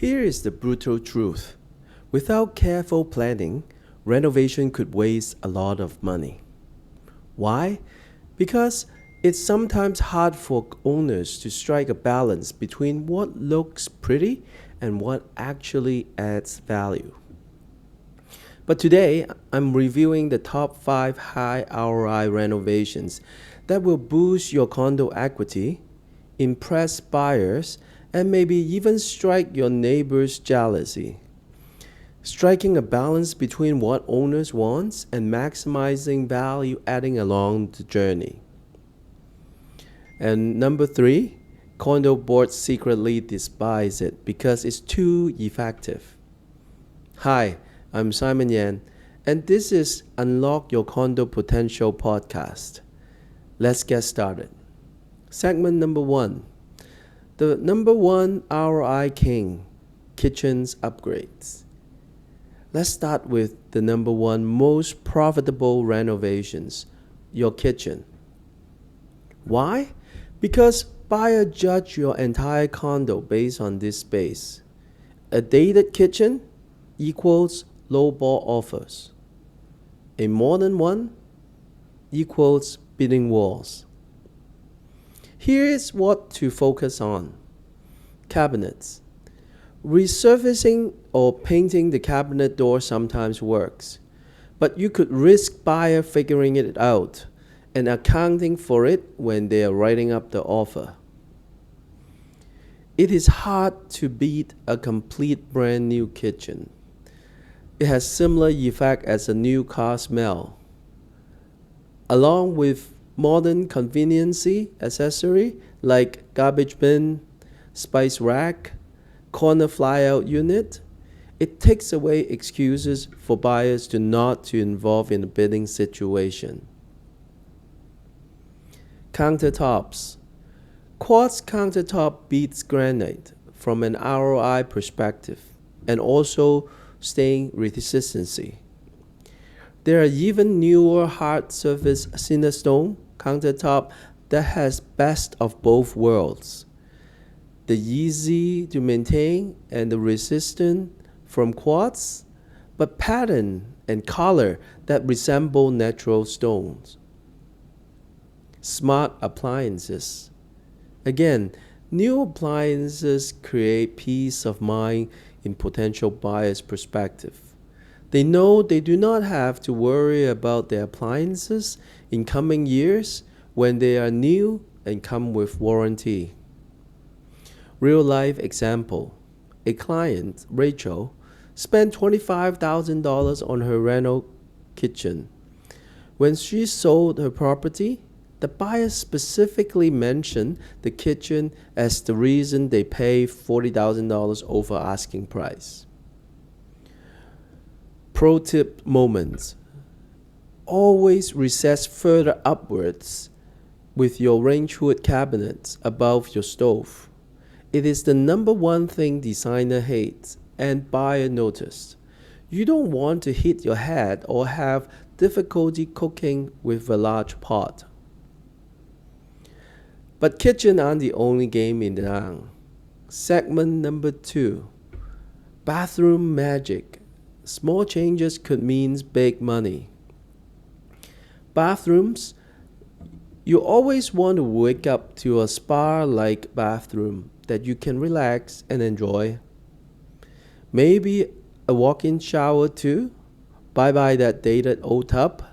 Here is the brutal truth. Without careful planning, renovation could waste a lot of money. Why? Because it's sometimes hard for owners to strike a balance between what looks pretty and what actually adds value. But today, I'm reviewing the top 5 high ROI renovations that will boost your condo equity, impress buyers, and maybe even strike your neighbor's jealousy. Striking a balance between what owners want and maximizing value adding along the journey. And number 3, condo boards secretly despise it because it's too effective. Hi, I'm Simon Yan, and this is Unlock Your Condo Potential podcast. Let's get started. Segment number 1. The number 1 ROI king, kitchen's upgrades. Let's start with the number 1 most profitable renovations, your kitchen. Why? Because buyers judge your entire condo based on this space. A dated kitchen equals lowball offers. A modern one equals bidding wars. Here is what to focus on. Cabinets. Resurfacing or painting the cabinet door sometimes works, but you could risk buyer figuring it out and accounting for it when they are writing up the offer. It is hard to beat a complete brand new kitchen. It has similar effect as a new car smell. Along with modern conveniency accessory like garbage bin, spice rack, corner flyout unit, it takes away excuses for buyers to not to involve in a bidding situation. Countertops. Quartz countertop beats granite from an ROI perspective and also stain resistancy. There are even newer hard surface Cinderstone countertop that has best of both worlds. The easy to maintain and the resistant from quartz, but pattern and color that resemble natural stones. Smart appliances. Again, new appliances create peace of mind in potential buyers' perspective. They know they do not have to worry about their appliances in coming years when they are new and come with warranty. Real life example. A client, Rachel, spent $25,000 on her rental kitchen. When she sold her property, the buyer specifically mentioned the kitchen as the reason they paid $40,000 over asking price. Pro tip moments. Always recess further upwards with your range hood cabinets above your stove. It is the number 1 thing designer hates and buyer noticed. You don't want to hit your head or have difficulty cooking with a large pot. But kitchen aren't the only game in town. Segment number 2. Bathroom magic. Small changes could mean big money. Bathrooms. You always want to wake up to a spa-like bathroom that you can relax and enjoy. Maybe a walk-in shower too. Bye-bye that dated old tub.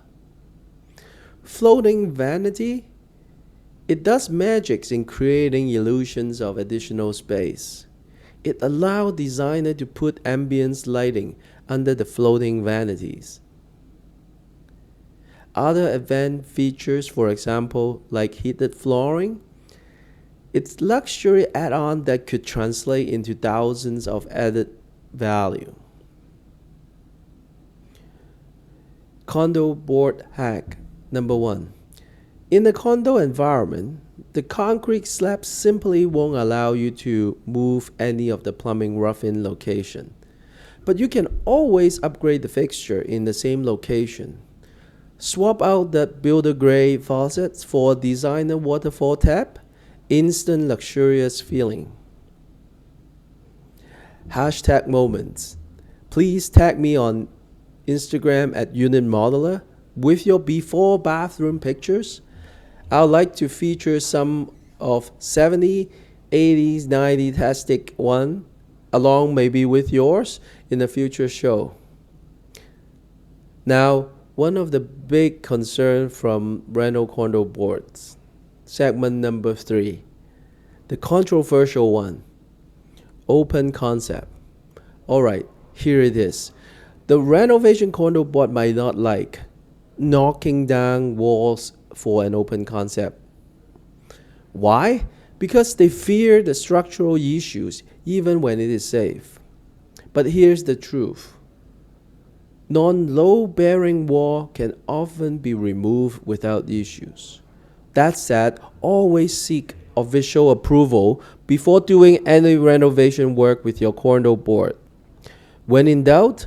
Floating vanity. It does magic in creating illusions of additional space. It allows designer to put ambience lighting under the floating vanities. Other advanced features, for example, like heated flooring, it's luxury add-on that could translate into thousands of added value. Condo board hack. Number 1. In the condo environment, the concrete slab simply won't allow you to move any of the plumbing rough-in location. But you can always upgrade the fixture in the same location. Swap out that builder-grade faucets for a designer waterfall tap, instant luxurious feeling. Hashtag moments. Please tag me on Instagram at Unit Modeler with your before bathroom pictures. I'd like to feature some of 70, 80s, 90s tastic one along maybe with yours in a future show. Now, one of the big concerns from rental condo boards, segment number 3, the controversial one, open concept. All right, here it is. The renovation condo board might not like knocking down walls for an open concept. Why? Because they fear the structural issues even when it is safe. But here's the truth. Non-load-bearing wall can often be removed without issues. That said, always seek official approval before doing any renovation work with your condo board. When in doubt,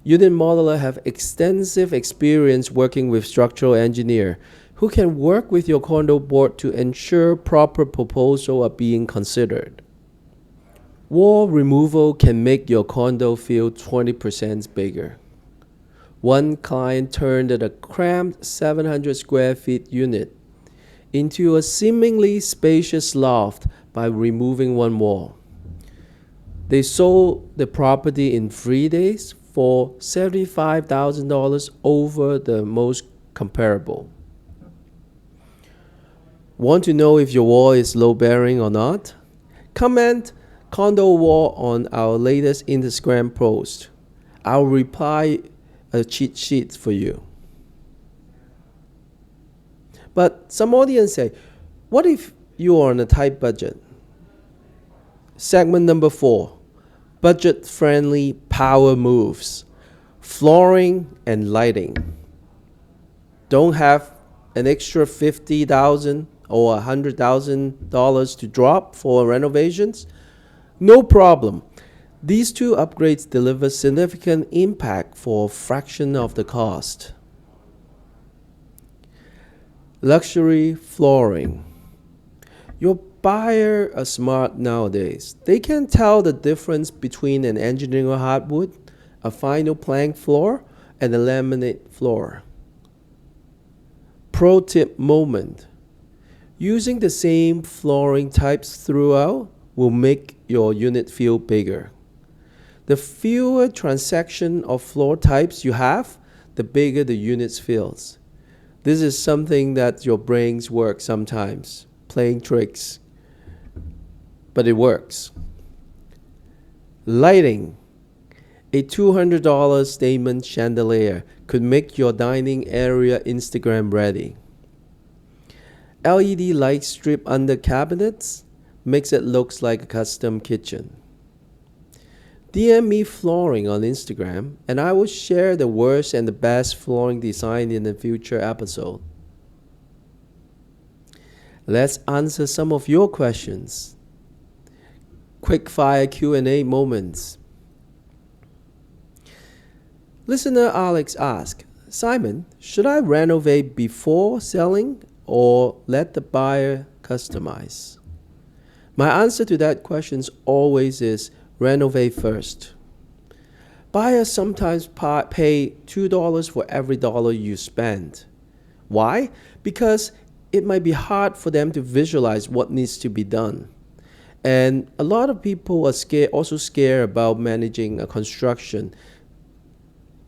Unit Modeler have extensive experience working with structural engineer who can work with your condo board to ensure proper proposals are being considered. Wall removal can make your condo feel 20% bigger. One client turned a cramped 700 square feet unit into a seemingly spacious loft by removing one wall. They sold the property in 3 days for $75,000 over the most comparable. Want to know if your wall is load-bearing or not? Comment condo wall on our latest Instagram post. I'll reply a cheat sheet for you. But some audience say, what if you are on a tight budget? Segment number 4, budget-friendly power moves, flooring and lighting. Don't have an extra $50,000 or $100,000 to drop for renovations? No problem. These two upgrades deliver significant impact for a fraction of the cost. Luxury flooring. Your buyer are smart nowadays. They can tell the difference between an engineering hardwood, a vinyl plank floor, and a laminate floor. Pro tip moment. Using the same flooring types throughout will make your unit feel bigger. The fewer transactions of floor types you have, the bigger the unit feels. This is something that your brains work sometimes, playing tricks. But it works. Lighting. A $200 statement chandelier could make your dining area Instagram ready. LED light strip under cabinets makes it look like a custom kitchen. DM me flooring on Instagram and I will share the worst and the best flooring design in a future episode. Let's answer some of your questions. Quick fire Q&A moments. Listener Alex asks, Simon, should I renovate before selling or let the buyer customize? My answer to that question always is renovate first. Buyers sometimes pay $2 for every dollar you spend. Why? Because it might be hard for them to visualize what needs to be done. And a lot of people are also scared about managing a construction.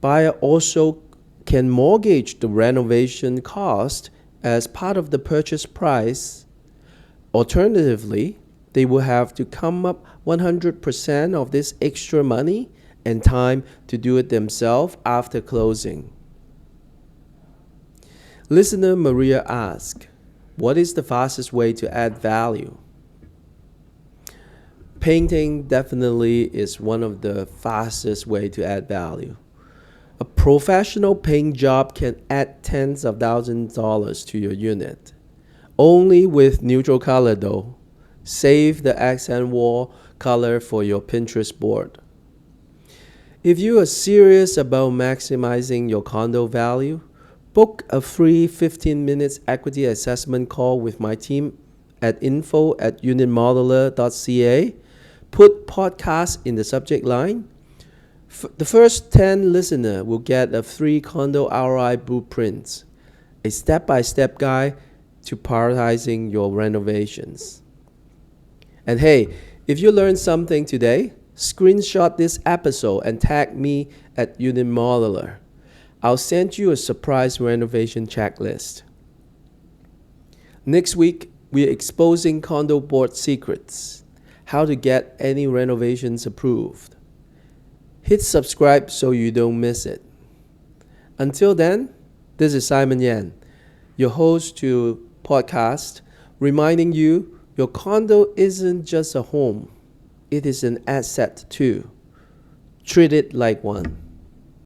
Buyer also can mortgage the renovation cost as part of the purchase price. Alternatively, they will have to come up 100% of this extra money and time to do it themselves after closing. Listener Maria asks, what is the fastest way to add value? Painting definitely is one of the fastest way to add value. A professional paint job can add tens of thousands of dollars to your unit. Only with neutral color though. Save the accent wall color for your Pinterest board. If you are serious about maximizing your condo value, book a free 15 minutes equity assessment call with my team at info@unitmodeler.ca. Put podcast in the subject line. The first 10 listeners will get a free condo ROI blueprint, a step-by-step guide to prioritizing your renovations. And hey, if you learned something today, screenshot this episode and tag me at Unit Modeler. I'll send you a surprise renovation checklist. Next week, we're exposing condo board secrets, how to get any renovations approved. Hit subscribe so you don't miss it. Until then, this is Simon Yan, your host to podcast, reminding you your condo isn't just a home, it is an asset too. Treat it like one.